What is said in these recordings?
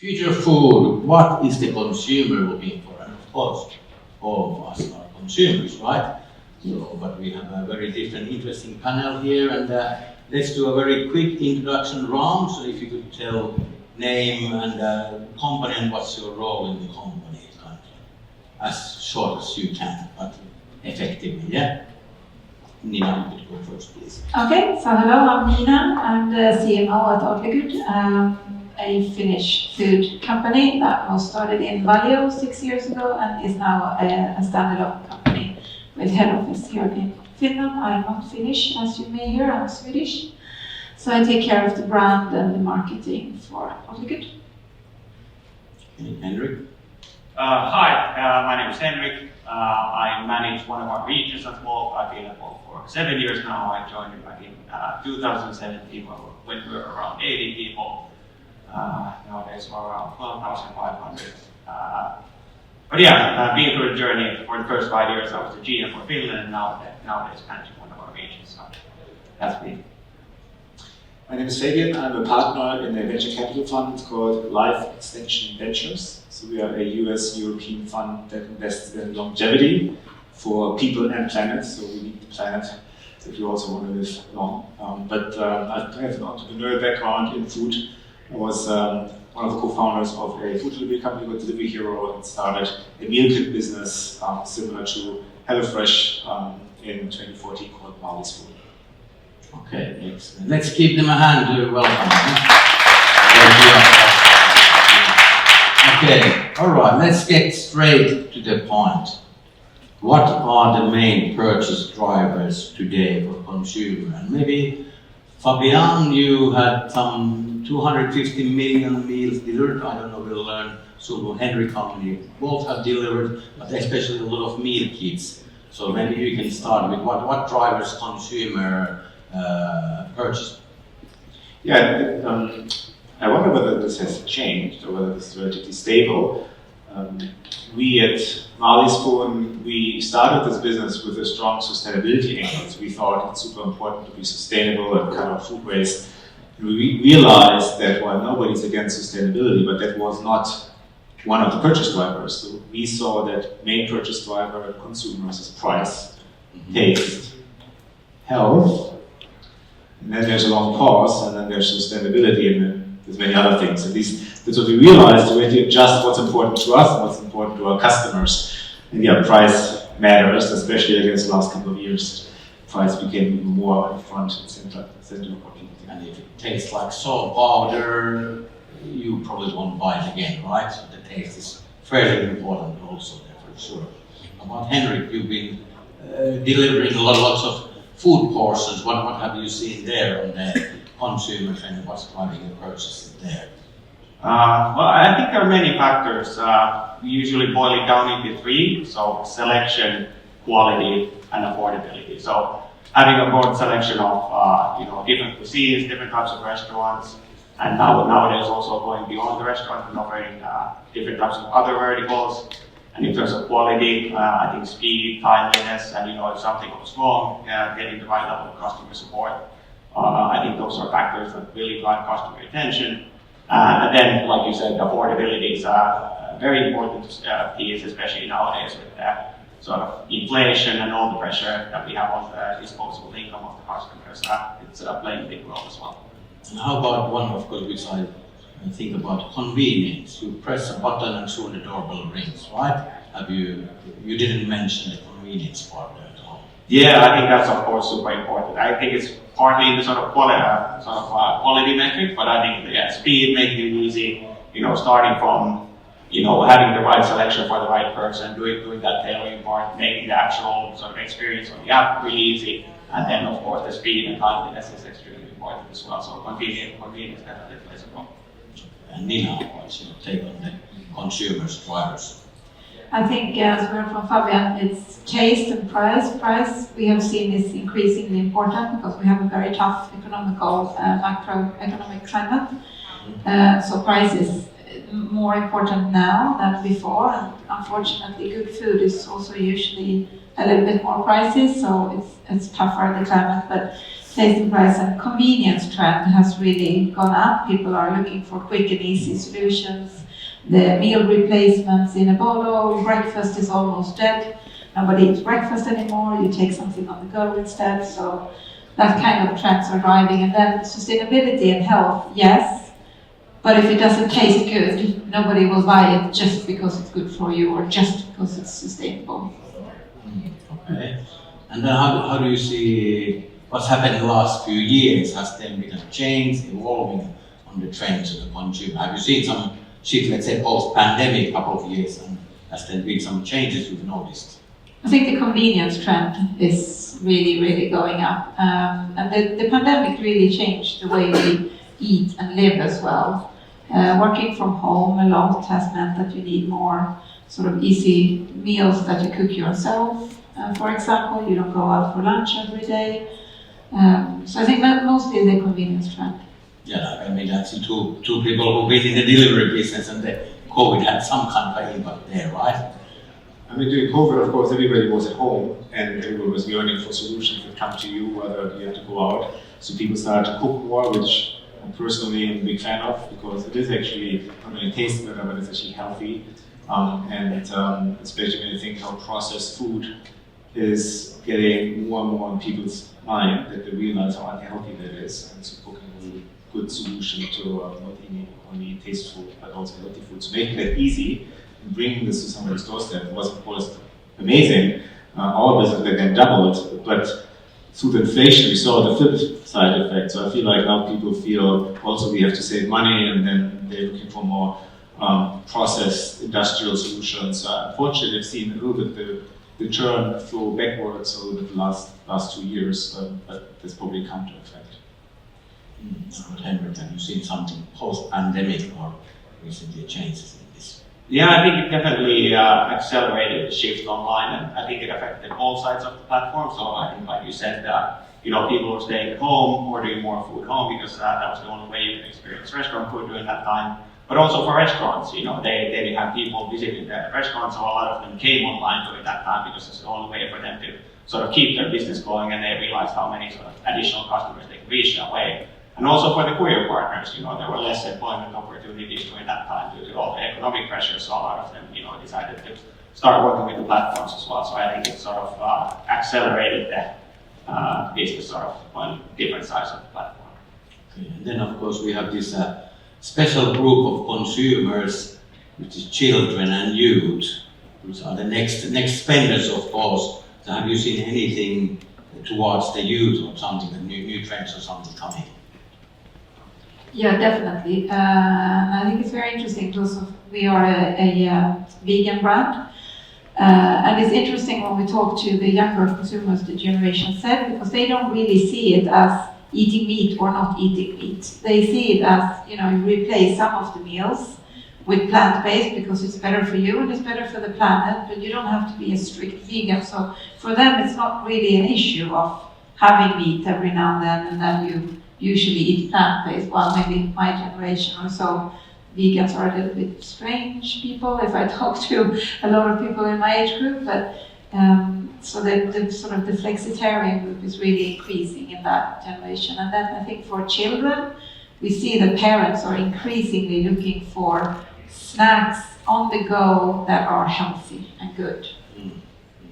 Future food, what is the consumer looking for? And of course, all of us are consumers, right? So, but we have a very different, interesting panel here, and let's do a very quick introduction round. So if you could tell name and company and what's your role in the company, kind of, as short as you can, but effectively, yeah? Nina, you could go first, please. Okay, so hello, I'm Nina. I'm the CMO at Oatlygood, a Finnish food company that was started in Valio 6 years ago and is now a standalone company with head office here in Finland. I'm not Finnish, as you may hear, I'm Swedish. So I take care of the brand and the marketing for Oatlygood. Henrik? Hi, my name is Henrik. I manage one of our regions at Wolf. I've been at Wolf for 7 years now. I joined it back in 2017 when we were around 80 people. Nowadays we're around 12,500. But yeah, being through the journey for the first 5 years, I was the GM for Finland, and nowadays managing one of our regions. So that's me. My name is Fabian. I'm a partner in a venture capital fund. It's called Life Extension Ventures. So we are a US-European fund that invests in longevity for people and planet. So we need the planet if you also want to live long. I have an entrepreneurial background in food. I was one of the co-founders of a food delivery company called Delivery Hero and started a meal kit business similar to HelloFresh in 2014 called Marley's Food. Okay, excellent. Let's give them a hand to welcome. Okay, all right, let's get straight to the point. What are the main purchase drivers today for consumer? And maybe, Fabian, you had some 250 million meals delivered. I don't know, we'll learn soon from Henrik how many both have delivered, but especially a lot of meal kits. So maybe you can start with what drives consumer purchase? Yeah, I wonder whether this has changed or whether this is relatively stable. We at Marley Spoon, we started this business with a strong sustainability angle. So we thought it's super important to be sustainable and cut out food waste. And we realized that while nobody's against sustainability, but that was not one of the purchase drivers. So we saw that main purchase driver of consumers is price, taste, health, and then there's a long pause, and then there's sustainability, and then there's many other things. And that's what we realized, we had to adjust what's important to us and what's important to our customers. And yeah, price matters, especially against the last couple of years. Price became even more front and center of what people think. And if it tastes like salt powder, you probably won't buy it again, right? So the taste is fairly important also there for sure. About Henrik, you've been delivering lots of food portions. What have you seen there on the consumer trend? What's driving the purchases there? Well, I think there are many factors. We usually boil it down into three: so selection, quality, and affordability. So having a broad selection of different cuisines, different types of restaurants, and nowadays also going beyond the restaurant and offering different types of other verticals. And in terms of quality, I think speed, timeliness, and if something goes wrong, getting the right level of customer support. I think those are factors that really drive customer attention. And then, like you said, affordability is a very important piece, especially nowadays with sort of inflation and all the pressure that we have on the disposable income of the customers. It's playing a big role as well. And how about one, of course, which I think about convenience? You press a button and soon the doorbell rings, right? You didn't mention the convenience part there at all. Yeah, I think that's of course super important. I think it's partly in the sort of quality metric, but I think speed, making it easy. Starting from having the right selection for the right person, doing that tailoring part, making the actual sort of experience on the app really easy, and then of course the speed and timeliness is extremely important as well. So convenience definitely plays a role. And Nina, what's your take on the consumers' drivers? I think, as we heard from Fabian, it's taste and price. Price, we have seen, is increasingly important because we have a very tough macroeconomic climate. So price is more important now than before, and unfortunately good food is also usually a little bit more pricey, so it's tougher in the climate. But tasting price and convenience trend has really gone up. People are looking for quick and easy solutions. The meal replacements in a bottle, breakfast is almost dead. Nobody eats breakfast anymore, you take something on the go instead. So that kind of trends are driving. And then sustainability and health, yes. But if it doesn't taste good, nobody will buy it just because it's good for you or just because it's sustainable. Okay. And then how do you see what's happened in the last few years? Has there been a change, evolving on the trends of the consumer? Have you seen some shift, let's say, post-pandemic couple of years, and has there been some changes you've noticed? I think the convenience trend is really, really going up. And the pandemic really changed the way we eat and live as well. Working from home a lot has meant that you need more sort of easy meals that you cook yourself. For example, you don't go out for lunch every day. So I think that mostly the convenience trend. Yeah, I mean, that's two people who've been in the delivery business, and the COVID had some kind of impact there, right? I mean, during COVID, of course, everybody was at home and everyone was yearning for solutions that come to you, whether you have to go out. So people started to cook more, which I personally am a big fan of, because it is actually not only tasty better, but it's actually healthy. Especially when you think how processed food is getting more and more in people's mind, that they realize how unhealthy that is. And so cooking is a good solution to not only tasteful, but also healthy food. So making that easy, bringing this to somebody's doorstep was, of course, amazing. Our business back then doubled, but through the inflation, we saw the flip side effect. So I feel like now people feel also we have to save money, and then they're looking for more processed industrial solutions. Unfortunately, I've seen a little bit the churn flow backwards a little bit the last 2 years, but there's probably a counter effect. Henrik, have you seen something post-pandemic or recently changes in this? Yeah, I think it definitely accelerated the shift online, and I think it affected all sides of the platform. So I think, like you said, people were staying at home, ordering more food home because that was the only way you could experience restaurant food during that time. But also for restaurants, they didn't have people visiting the restaurants, so a lot of them came online during that time because it's the only way for them to sort of keep their business going, and they realized how many sort of additional customers they could reach that way. And also for the courier partners, there were less employment opportunities during that time due to all the economic pressure, so a lot of them, decided to start working with the platforms as well. So I think it sort of accelerated the business sort of on different sides of the platform. Okay. And then, of course, we have this special group of consumers, which is children and youth, which are the next spenders, of course. So have you seen anything towards the youth or something, new trends or something coming? Yeah, definitely. I think it's very interesting because we are a vegan brand. And it's interesting when we talk to the younger consumers, the Generation Z, because they don't really see it as eating meat or not eating meat. They see it as, you replace some of the meals with plant-based because it's better for you and it's better for the planet, but you don't have to be a strict vegan. So for them, it's not really an issue of having meat every now and then you usually eat plant-based. Well, maybe my generation or so, vegans are a little bit strange people if I talk to a lot of people in my age group, but so the sort of the flexitarian group is really increasing in that generation. And then I think for children, we see that parents are increasingly looking for snacks on the go that are healthy and good.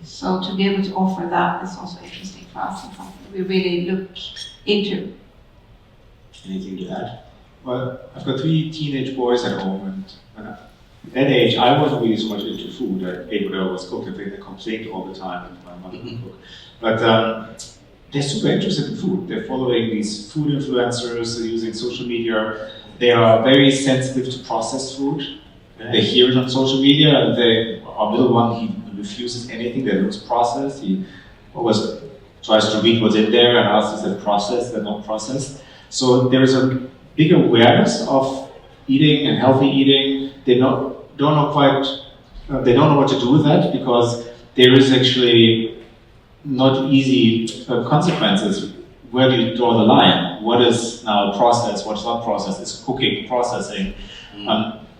So to be able to offer that is also interesting for us and something we really look into. Anything to add? Well, I've got 3 teenage boys at home, and at that age, I wasn't really so much into food. I ate whatever was cooked. I think they complained all the time that my mother would cook. But they're super interested in food. They're following these food influencers, they're using social media. They are very sensitive to processed food. They hear it on social media, and our little one, he refuses anything that looks processed. He always tries to read what's in there and asks, is that processed and not processed? So there is a big awareness of eating and healthy eating. They don't know what to do with that, because there is actually not easy consequences. Where do you draw the line? What is now processed? What's not processed? Is cooking processing?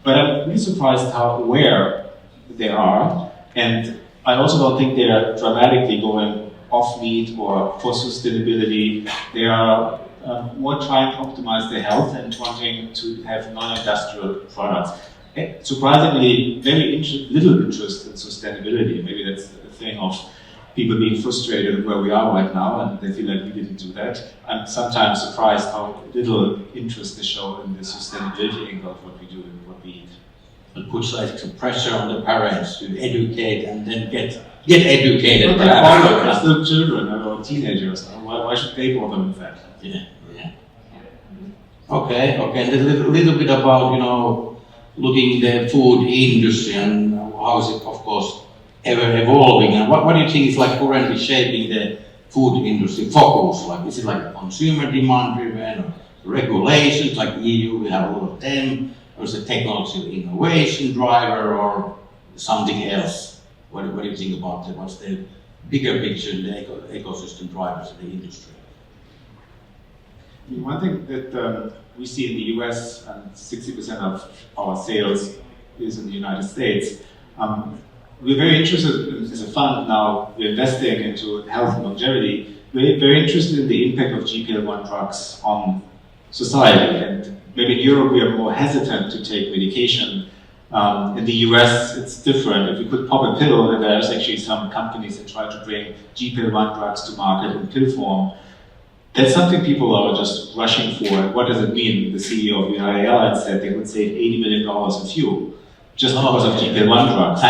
But I'm really surprised how aware they are, and I also don't think they are dramatically going off meat or for sustainability. They are more trying to optimize their health and wanting to have non-industrial products. Surprisingly, little interest in sustainability. Maybe that's the thing of people being frustrated where we are right now, and they feel like we didn't do that. I'm sometimes surprised how little interest they show in the sustainability angle of what we do and what we eat. It puts like some pressure on the parents to educate and then get educated. But they're still children or teenagers. Why should they bother with that? Yeah. Okay. And a little bit about, looking the food industry and how is it, of course, ever evolving, and what do you think is like currently shaping the food industry focus? Like, is it like consumer demand driven, or regulations like EU, we have a lot of them, or is it technology innovation driver, or something else? What do you think about that? What's the bigger picture in the ecosystem drivers of the industry? One thing that we see in the US, and 60% of our sales is in the United States, we're very interested, as a fund now, we're investing into health and longevity. We're very interested in the impact of GLP-1 drugs on society. And maybe in Europe we are more hesitant to take medication. In the US it's different. If you could pop a pill, and there's actually some companies that try to bring GLP-1 drugs to market in pill form, that's something people are just rushing for. What does it mean? The CEO of United Airlines said they would save $80 million in fuel just because of GLP-1 drugs.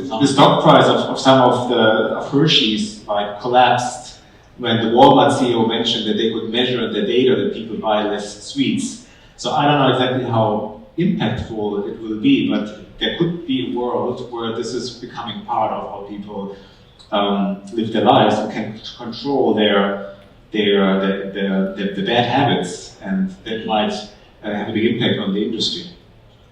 The stock price of some of Hershey's collapsed when the Walmart CEO mentioned that they could measure the data that people buy less sweets. So I don't know exactly how impactful it will be, but there could be a world where this is becoming part of how people live their lives and can control the bad habits, and that might have a big impact on the industry.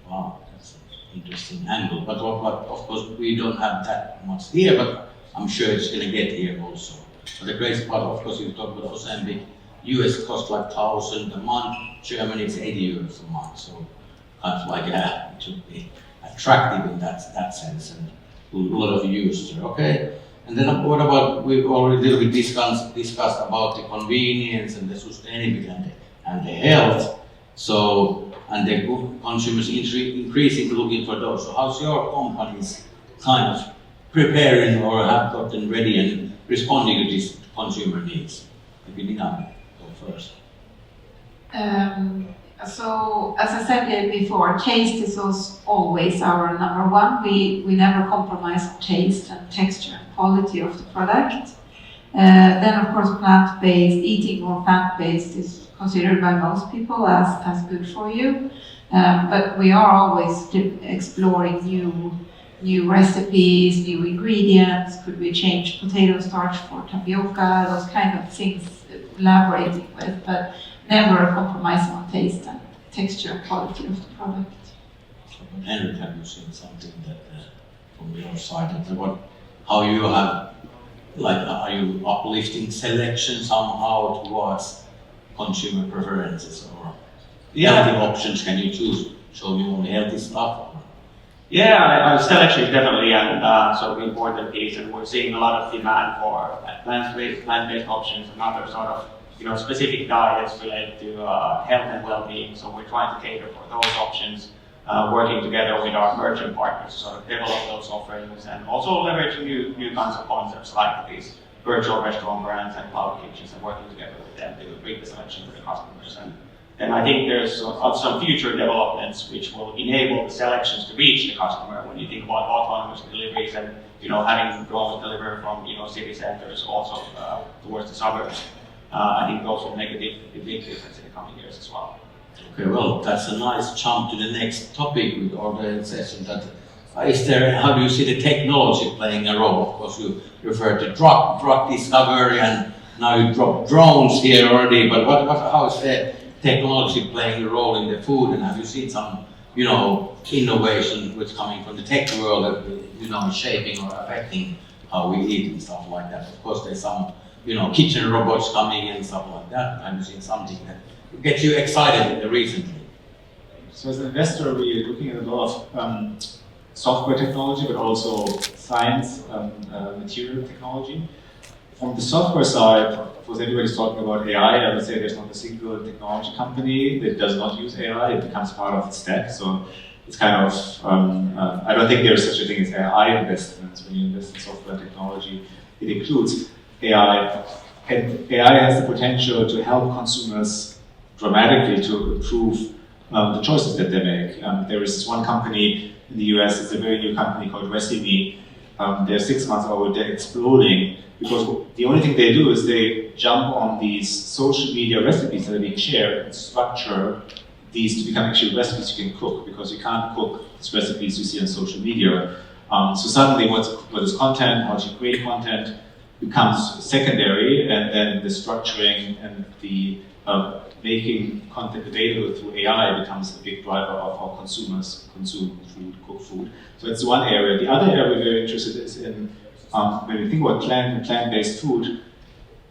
Wow, that's an interesting angle. But of course we don't have that much here, but I'm sure it's going to get here also. But the crazy part, of course, you talk about Ozempic. US costs like 1,000 a month. Germany is 80 euros a month. So kind of like it should be attractive in that sense, and a lot of use there. Okay. And then what about, we've already a little bit discussed about the convenience and the sustainability and the health. So, and the consumers increasingly looking for those. So how's your companies kind of preparing or have gotten ready and responding to these consumer needs? Maybe Nina, go first. So, as I said before, taste is always our number one. We never compromise on taste and texture and quality of the product. Then, of course, plant-based, eating more plant-based is considered by most people as good for you. But we are always exploring new recipes, new ingredients. Could we change potato starch for tapioca? Those kind of things, elaborating with, but never compromising on taste and texture and quality of the product. Henrik, have you seen something that from your side, how you have, are you uplifting selection somehow towards consumer preferences, or healthy options? Can you choose? Show me only healthy stuff? Yeah, selection is definitely an important piece, and we're seeing a lot of demand for plant-based options and other sort of specific diets related to health and well-being. So we're trying to cater for those options, working together with our merchant partners to sort of develop those offerings, and also leveraging new kinds of concepts like these virtual restaurant brands and cloud kitchens, and working together with them to bring the selection to the customers. And I think there's some future developments which will enable the selections to reach the customer. When you think about autonomous deliveries and having drones deliver from city centers also towards the suburbs, I think those will make a big difference in the coming years as well. Okay, well, that's a nice jump to the next topic with all the session. How do you see the technology playing a role? Of course, you refer to drug discovery, and now you drop drones here already. But how is the technology playing a role in the food? And have you seen some, innovation which coming from the tech world that shaping or affecting how we eat and stuff like that? Of course, there's some kitchen robots coming and stuff like that. Have you seen something that gets you excited recently? So as an investor, we're looking at a lot of software technology, but also science, material technology. From the software side, of course, everybody's talking about AI. I would say there's not a single technology company that does not use AI. It becomes part of the stack. So it's kind of, I don't think there's such a thing as AI investments. When you invest in software technology, it includes AI. And AI has the potential to help consumers dramatically to improve the choices that they make. There is this one company in the US, it's a very new company called Recipe. They're 6 months old, they're exploding because the only thing they do is they jump on these social media recipes that are being shared and structure these to become actually recipes you can cook, because you can't cook these recipes you see on social media. So suddenly what is content, how to create content becomes secondary, and then the structuring and the making content available through AI becomes a big driver of how consumers consume food, cook food. So that's one area. The other area we're very interested is in, when we think about plant-based food,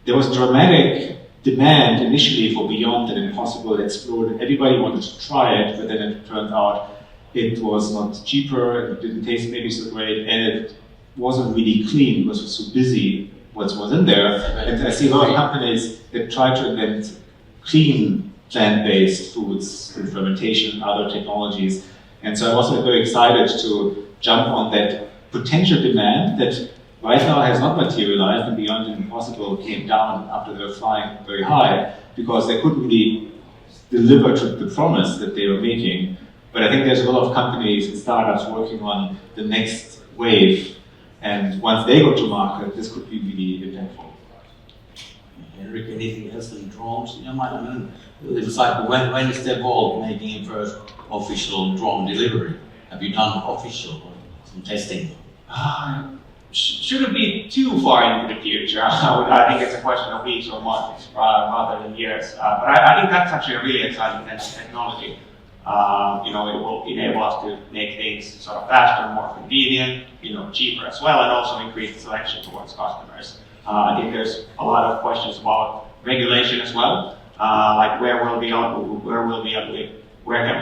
there was dramatic demand initially for Beyond and Impossible. It exploded. Everybody wanted to try it, but then it turned out it was not cheaper, it didn't taste maybe so great, and it wasn't really clean because it was so busy what was in there. And I see a lot of companies that try to invent clean plant-based foods through fermentation and other technologies. And so I was very excited to jump on that potential demand that right now has not materialized, and Beyond and Impossible came down after they were flying very high because they couldn't really deliver to the promise that they were making. But I think there's a lot of companies and startups working on the next wave, and once they go to market, this could be really impactful. Henrik, anything else than drones in your mind? I mean, it's like when is the goal making a first official drone delivery? Have you done official or some testing? Shouldn't be too far into the future. I think it's a question of weeks or months rather than years. But I think that's actually a really exciting technology. It will enable us to make things sort of faster, more convenient, cheaper as well, and also increase the selection towards customers. I think there's a lot of questions about regulation as well, like where can we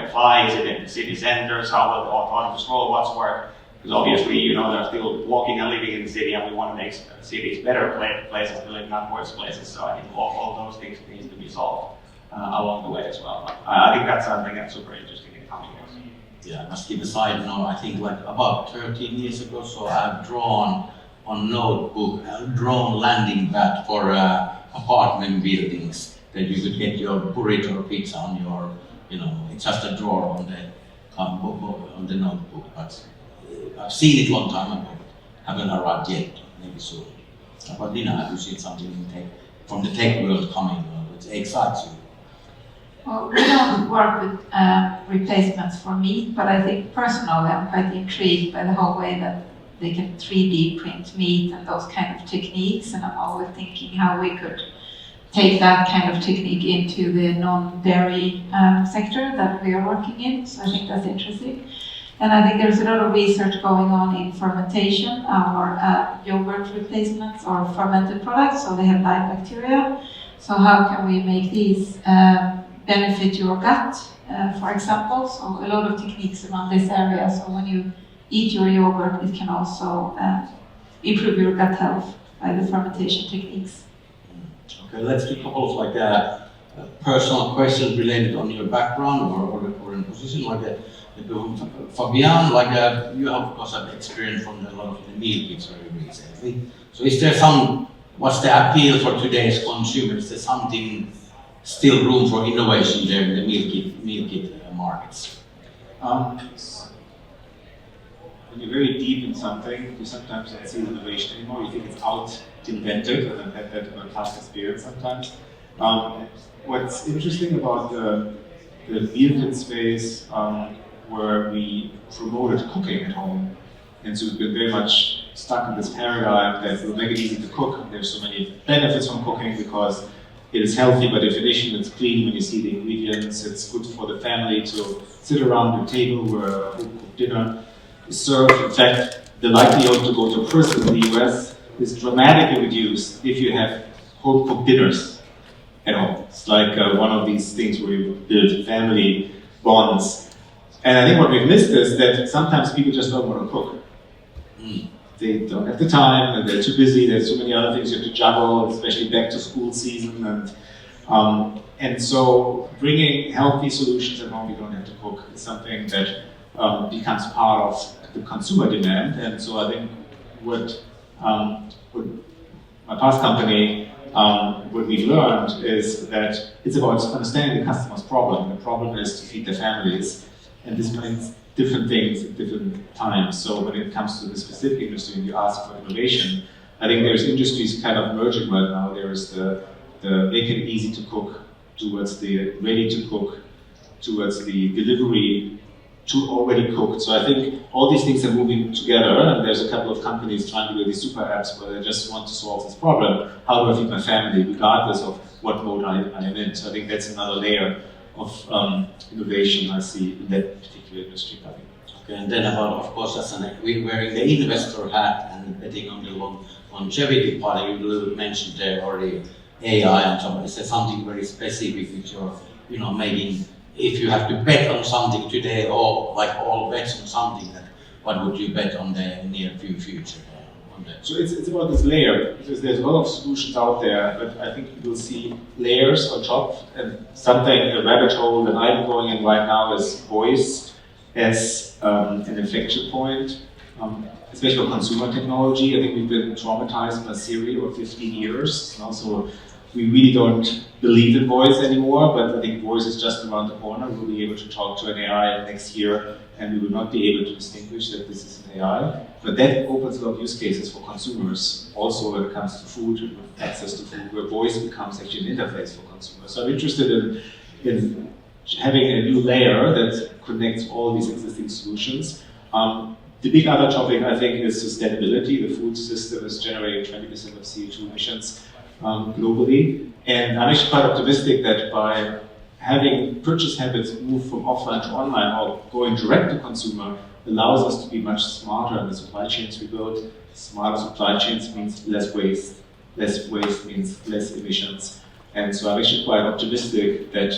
fly? Is it in the city centers? How will the autonomous robots work? Because obviously, they're still walking and living in the city, and we want to make cities better places to live, not worse places. So I think all those things need to be solved along the way as well. I think that's something that's super interesting in coming years. Yeah, I must give a side note. I think like about 13 years ago, so I've drawn on notebook a drone landing pad for apartment buildings that you could get your burrito or pizza on your, it's just a drawer on the notebook. But I've seen it long time ago. Haven't arrived yet, maybe soon. But Lina, have you seen something from the tech world coming that excites you? Well, we don't work with replacements for meat, but I think personally I'm quite intrigued by the whole way that they can 3D print meat and those kind of techniques, and I'm always thinking how we could take that kind of technique into the non-dairy sector that we are working in, so I think that's interesting. And I think there's a lot of research going on in fermentation, our yogurt replacements or fermented products, so they have live bacteria. So how can we make these benefit your gut, for example? So a lot of techniques around this area. So when you eat your yogurt, it can also improve your gut health by the fermentation techniques. Okay, let's do a couple of personal questions related on your background or in position, Fabian, you have of course experience from a lot of the meal kits very recently. So is there what's the appeal for today's consumers? Is there something still room for innovation there in the meal kit markets? When you're very deep in something, you sometimes don't see innovation anymore. You think it's out-invented, and I've had that in my past experience sometimes. What's interesting about the meal kit space, where we promoted cooking at home, and so we've been very much stuck in this paradigm that will make it easy to cook. There's so many benefits from cooking because it is healthy by definition, it's clean when you see the ingredients, it's good for the family to sit around the table where dinner is served. In fact, the likelihood to go to prison in the US is dramatically reduced if you have home-cooked dinners at home. It's like one of these things where you build family bonds. And I think what we've missed is that sometimes people just don't want to cook. they don't have the time, and they're too busy. There's so many other things you have to juggle, especially back to school season, and so bringing healthy solutions at home, you don't have to cook, is something that becomes part of the consumer demand. And so I think what my past company, what we've learned is that it's about understanding the customer's problem. The problem is to feed their families, and this means different things at different times. So when it comes to the specific industry and you ask for innovation, I think there's industries kind of merging right now. There's the make it easy to cook towards the ready to cook, towards the delivery to already cooked. So I think all these things are moving together, and there's a couple of companies trying to do these super apps where they just want to solve this problem. How do I feed my family regardless of what mode I am in? So I think that's another layer of innovation I see in that particular industry. Okay, and then about, of course, as we're wearing the investor hat and betting on the longevity part, you mentioned there already AI and so on. Is there something very specific which you're, making? If you have to bet on something today, or like all bets on something, what would you bet on the near future? So it's about this layer, because there's a lot of solutions out there, but I think you will see layers on top, and a rabbit hole that I'm going in right now is voice as an inflection point, especially for consumer technology. I think we've been traumatized by Siri over 15 years, so we really don't believe in voice anymore, but I think voice is just around the corner. We'll be able to talk to an AI next year, and we will not be able to distinguish that this is an AI. But that opens a lot of use cases for consumers, also when it comes to food, access to food, where voice becomes actually an interface for consumers. So I'm interested in having a new layer that connects all these existing solutions. The big other topic, I think, is sustainability. The food system is generating 20% of CO2 emissions globally. And I'm actually quite optimistic that by having purchase habits move from offline to online or going direct to consumer allows us to be much smarter in the supply chains we build. Smarter supply chains means less waste. Less waste means less emissions. And so I'm actually quite optimistic that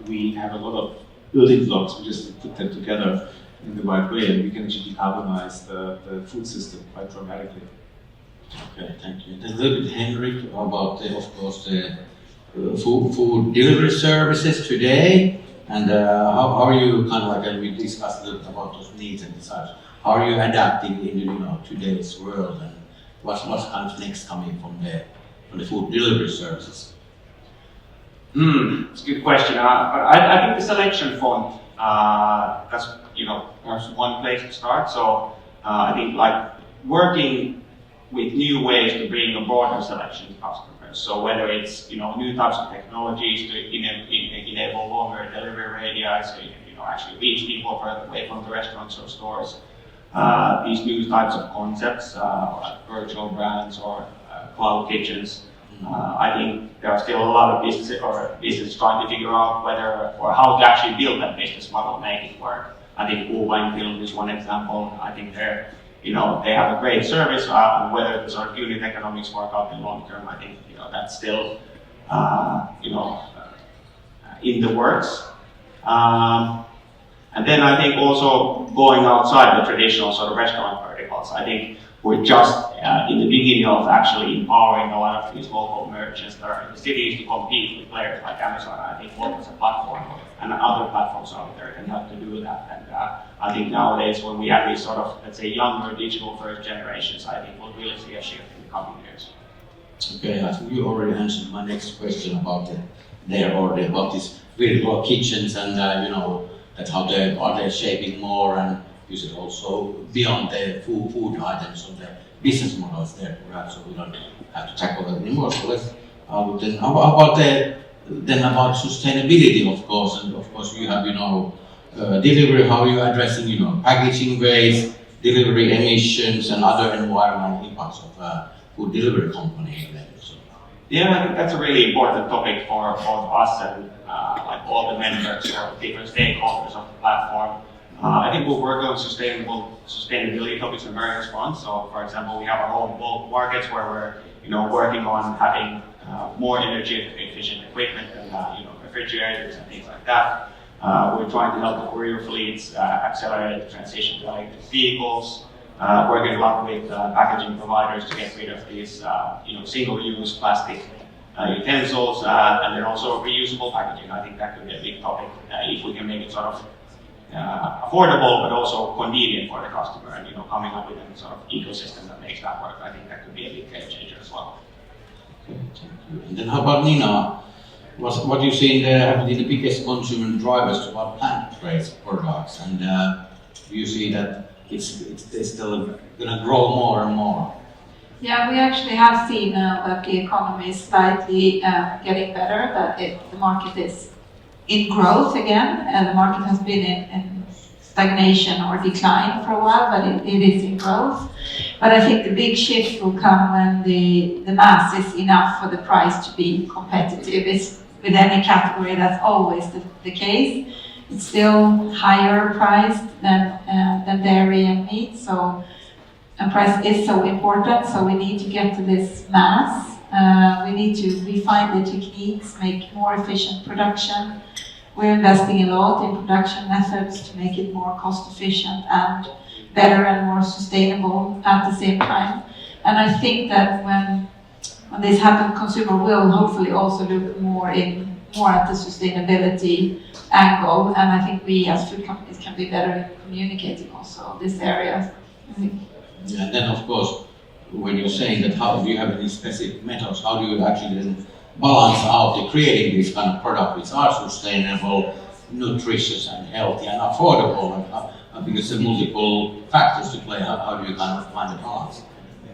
we have a lot of building blocks. We just put them together in the right way, and we can actually decarbonize the food system quite dramatically. Okay, thank you. A little bit, Henrik, about the food delivery services today, and how are you and we discussed a little bit about those needs and desires. How are you adapting in today's world, and what's kind of next coming from the food delivery services? It's a good question. I think the selection font, that's perhaps one place to start. So I think working with new ways to bring a broader selection to customers. So whether it's new types of technologies to enable longer delivery radii, so you can actually reach people further away from the restaurants or stores. These new types of concepts, like virtual brands or cloud kitchens. I think there are still a lot of businesses trying to figure out whether or how to actually build that business model, make it work. I think Uber Film is one example. I think they have a great service, and whether the sort of unit economics work out in long term, I think that's still in the works. And then I think also going outside the traditional sort of restaurant verticals. I think we're just in the beginning of actually empowering a lot of these local merchants that are in the cities to compete with players like Amazon. I think Work as a platform and other platforms out there can help to do that. And I think nowadays when we have these sort of, let's say, younger digital first generations, I think we'll really see a shift in the coming years. Okay, I think you already answered my next question about about these virtual kitchens and that how they're shaping more, and you said also beyond the food items or the business models there, perhaps, so we don't have to tackle that anymore. So let's then about sustainability, of course, and of course you have delivery, how you addressing packaging waste, delivery emissions, and other environmental impacts of food delivery companies. So. Yeah, I think that's a really important topic for both us and all the members or different stakeholders of the platform. I think we'll work on sustainability topics in various fronts. So, for example, we have our own bulk markets where we're working on having more energy efficient equipment and refrigerators and things like that. We're trying to help the courier fleets accelerate the transition to electric vehicles. working a lot with packaging providers to get rid of these single-use plastic utensils, and then also reusable packaging. I think that could be a big topic if we can make it sort of affordable but also convenient for the customer, and coming up with a sort of ecosystem that makes that work. I think that could be a big game changer as well. Okay, thank you. And then how about Nina? What do you see in there have been the biggest consumer drivers about plant-based products, and do you see that it's still going to grow more and more? Yeah, we actually have seen that the economy is slightly getting better, that the market is in growth again, and the market has been in stagnation or decline for a while, but it is in growth. But I think the big shift will come when the mass is enough for the price to be competitive. It's with any category, that's always the case. It's still higher priced than dairy and meat, and price is so important, so we need to get to this mass. We need to refine the techniques, make more efficient production. We're investing a lot in production methods to make it more cost efficient and better and more sustainable at the same time. And I think that when this happens, consumer will hopefully also look more at the sustainability angle, and I think we as food companies can be better in communicating also this area. Yeah, and then of course, when you're saying that, how do you have any specific methods? How do you actually then balance out the creating these kind of products which are sustainable, nutritious, and healthy, and affordable? Because there are multiple factors to play. How do you kind of find the balance?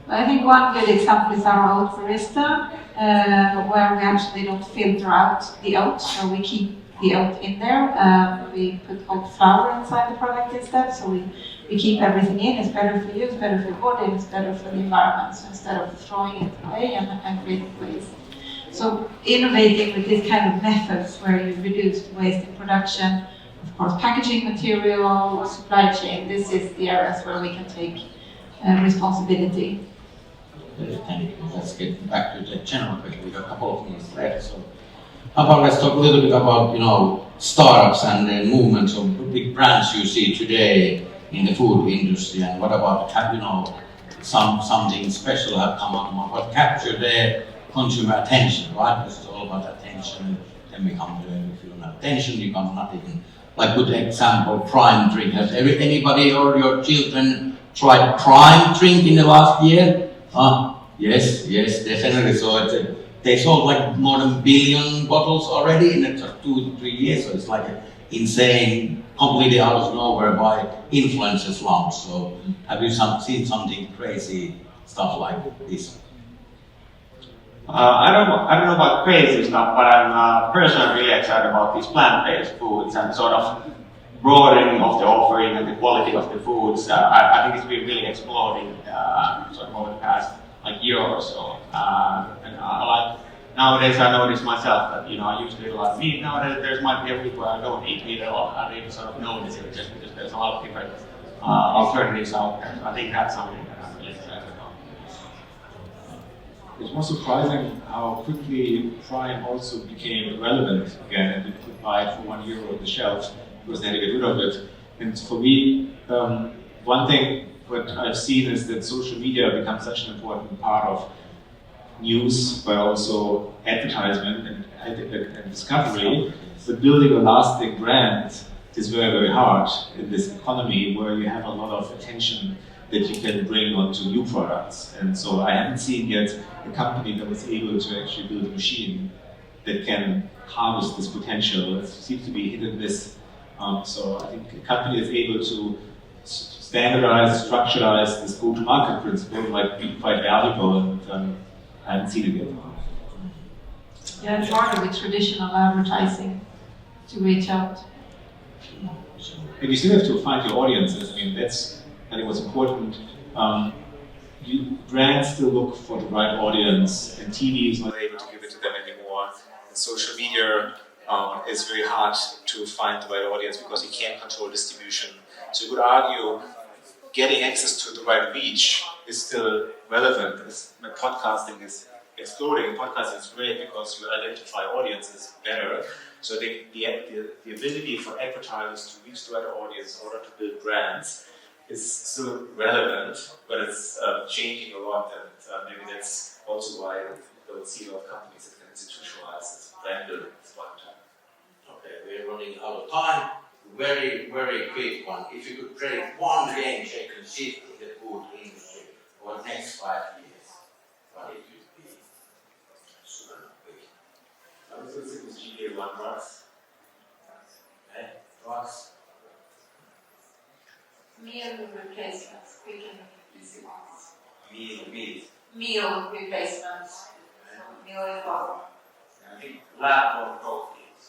I think one good example is our oat barista, where we actually don't filter out the oat, so we keep the oat in there. We put oat flour inside the product instead, so we keep everything in. It's better for you, it's better for your body, and it's better for the environment. So instead of throwing it away and creating waste. So innovating with these kind of methods where you reduce waste in production, of course, packaging material, supply chain, this is the areas where we can take responsibility. Thank you. Let's get back to the general question. We have a couple of minutes left. So, how about let's talk a little bit about startups and the movements of big brands you see today in the food industry, and what about something special have come out of what capture their consumer attention, right? This is all about attention. Then we come to if you don't have attention, you come nothing. Like good example, Prime drink. Has anybody or your children tried Prime drink in the last year? Yes, definitely. So they sold like more than 1 billion bottles already in just 2 to 3 years. So it's like an insane, completely out of nowhere by influencers launch. So have you seen something crazy stuff like this? I don't know about crazy stuff, but I'm personally really excited about these plant-based foods and sort of broadening of the offering and the quality of the foods. I think it's been really exploding sort of over the past year or so. And nowadays I notice myself that I used to eat a lot of meat. Nowadays there might be a week where I don't eat meat at all. I don't even sort of notice it just because there's a lot of different alternatives out there. So I think that's something that I'm really excited about. It was surprising how quickly Prime also became relevant again, and you could buy it for €1 on the shelf because they had to get rid of it. And for me, one thing what I've seen is that social media becomes such an important part of news, but also advertisement and discovery. So building a lasting brand is very, very hard in this economy where you have a lot of attention that you can bring onto new products. And so I haven't seen yet a company that was able to actually build a machine that can harvest this potential. It seems to be hit and miss. So I think a company that's able to standardize, structuralize this go-to-market principle might be quite valuable, and I haven't seen it yet. Yeah, it's harder with traditional advertising to reach out. And you still have to find your audiences. I mean, that's, I think, what's important. Brands still look for the right audience, and TV is not able to give it to them anymore. And social media is very hard to find the right audience because you can't control distribution. So you could argue getting access to the right reach is still relevant. Podcasting is exploding. Podcasting is great because you identify audiences better. So the ability for advertisers to reach the right audience in order to build brands is still relevant, but it's changing a lot, and maybe that's also why we don't see a lot of companies that can institutionalize this brand building at this point in time. Okay, we're running out of time. Very, very quick one. If you could create one game-changing shift in the food industry for the next 5 years, what it would be? Super quick. I was thinking with GLP-1 drugs. Okay, drugs. Meal replacements, quick and easy ones. Meal. Meal replacements. So meal involved. I think lab-grown proteins.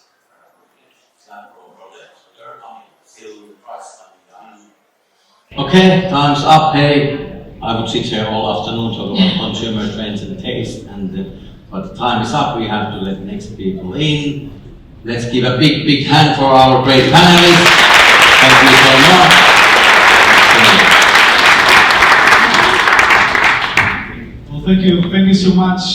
Lab-grown products, but they're coming, still the price coming down. Okay, time's up. Hey, I would sit here all afternoon talk about consumer trends and taste, but the time is up. We have to let next people in. Let's give a big hand for our great panelists. Thank you so much. Well, thank you so much.